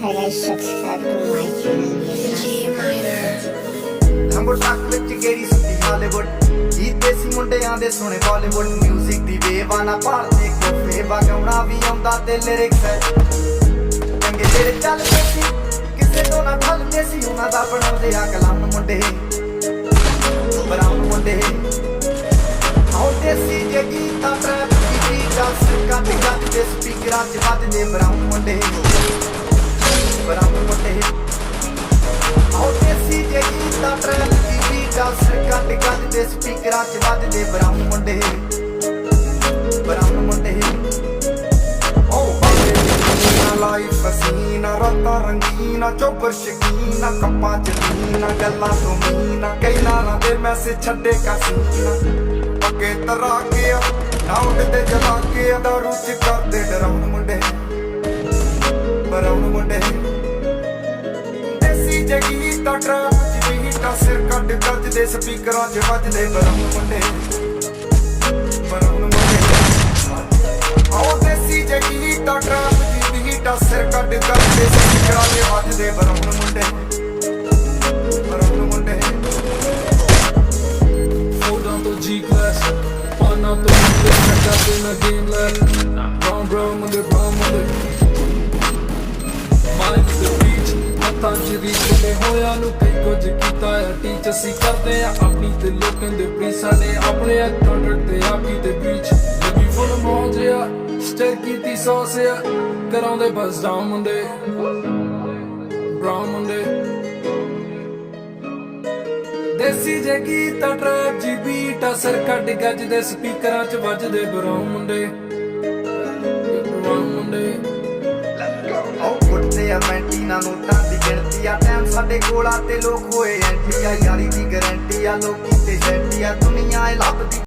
guys, subscribe to my channel. ਲੰਬੜ ਤੱਕ ਵਿੱਚ ਗੇੜੀ ਸੁੱਤੀ ਹਾਲੀਵੁੱਡ ਜੀ ਦੇਸੀ ਮੁੰਡਿਆਂ ਦੇ ਸੋਹਣੇ ਬਾਲੀਵੁੱਡ ਮਿਊਜ਼ਿਕ ਦੀ ਵੇਵਾ ਨਾ ਭਾਲਦੇ ਕੋਫੇ ਵਗਾਉਣਾ ਵੀ ਆਉਂਦਾ ਤੇ ਲਿਰਿਕਸ ਹੈ ਚੰਗੇ ਜਿਹੜੇ ਚੱਲਦੇ ਸੀ ਕਿਸੇ ਤੋਂ ਨਾ ਢਲਦੇ ਸੀ ਉਹਨਾਂ ਦਾ ਬਣਾਉਂਦੇ ਆ ਕਲਾਮ ਮੁੰਡੇ ਬਰਾਉਨ ਮੁੰਡੇ ਆਉ ਦੇਸੀ ਜੇ ਗੀਤਾਂ ਟਰੈਪ ਦੀ ਜੱਸ ਕੱਟ ਕੱਟ ਦੇ ਸਪੀਕਰਾਂ 'ਚ ਵੱਜਦੇ ਬਰਾਉਨ ਮੁੰਡੇ ਆਉ ਦੇਸੀ ਜੇ ਗੀਤਾਂ ਟਰੈਪ ਦੀ ਜੱਸ ਕੱਟ ਕੱਟ ਦੇ ਸਪੀਕਰਾਂ 'ਚ ਵੱਜਦੇ ਬਰਾਉਨ ਮੁੰਡੇ ਲਾਈਫ ਹਸੀਨਾ ਰਾਤਾਂ ਰੰਗੀਨਾ ਚੋਬਰ ਸ਼ਕੀਨਾ ਕੱਪਾਂ ਚ ਲੀਨਾ ਗੱਲਾਂ ਤੋਂ ਮੀਨਾ ਕਈ ਲਾਲਾਂ ਦੇ ਮੈਸੇਜ ਛੱਡੇ ਕਾਸੀਨਾ ਪੱਕੇ ਤਰਾ ਕੇ ਨਾ ਉੱਡਦੇ ਜਲਾ ਕੇ ਦਾਰੂ ਚ ਕਰਦੇ ਡਰਾਉਣ ਮੁੰਡੇ ਬਰਾਉਨ ਮੁੰਡੇ ਦੇਸੀ ਜਗੀ ਤਾਂ ਟਰੈਪ ਚ ਬੀਟਾਂ ਸਿਰ ਕੱਢ ਕੱਜਦੇ ਸਪੀਕਰਾਂ 'ਚ ਵੱਜਦੇ ਬਰਾਉਨ ਮੁੰਡੇ ਆਓ ਦੇਸੀ ਜਗੀ ਤਾਂ ਟਰੈਪ ਸਿਰ ਕੱਢ ਕੱਢਦੇ ਸਪੀਕਰਾਂ 'ਚ ਵੱਜਦੇ ਬਰਾਉਨ ਮੁੰਡੇ ਫੋਟੋਆਂ ਤੋਂ G class ਪਾਣਾ ਤੋਂ ਲੱਗਾ ਤੇ ਨਾ ਗੇਮ ਲੈ brown ਮੁੰਡੇ ਮਾਈਂਡ ਦੇ ਬੀਚ ਹੱਥਾਂ 'ਚ ਰੀਚ ਤੇ ਹੋਇਆ ਨੂੰ ਕਈ ਕੁਝ ਕੀਤਾ ਆ ਟੀਚ ਅਸੀਂ ਕਰਦੇ ਆ ਆਪਣੀ ਤੇ ਲੋਕਾਂ ਦੇ ਪ੍ਰੀ ਸਾਡੇ ਆਪਣੇ ਕੰਟਰੈਕਟ ਤੇ ਆਪੀ ਤੇ ਬੀਚ ਲੱਗੀ ਫੁੱਲ ਮੌਜ ਆ ਸਟੇ ਕੀਤੀ ਸੌਸ ਆ ਕਰਾਉਂਦੇ ਬਸ ਡਾਊਨ ਮੁੰਡੇ ਬਰਾਊਨ ਮੁੰਡੇ ਦੇਸੀ ਜੇ ਗੀਤਾਂ ਟਰੈਪ ਜੀ ਬੀਟਾਂ ਸਿਰ ਕੱਢ ਗੱਜਦੇ ਸਪੀਕਰਾਂ 'ਚ ਵੱਜਦੇ ਬਰਾਊਨ ਮੁੰਡੇ ਆਓ ਉੱਠਦੇ ਆ ਮੈਂਟੀਨਾ ਨੋਟਾਂ ਦੀ ਗਿਣਤੀ ਆ ਟਾਈਮ ਸਾਡੇ ਕੋਲ ਆ ਤੇ ਲੋਕ ਹੋਏ ਐਂਟੀ ਆ ਯਾਰੀ ਦੀ ਗਾਰੰਟੀ ਆ ਲੋਕੀ ਤੇ ਸ਼ੈਂਟੀ ਆ ਦੁਨੀਆ ਇਹ ਲੱਭਦੀ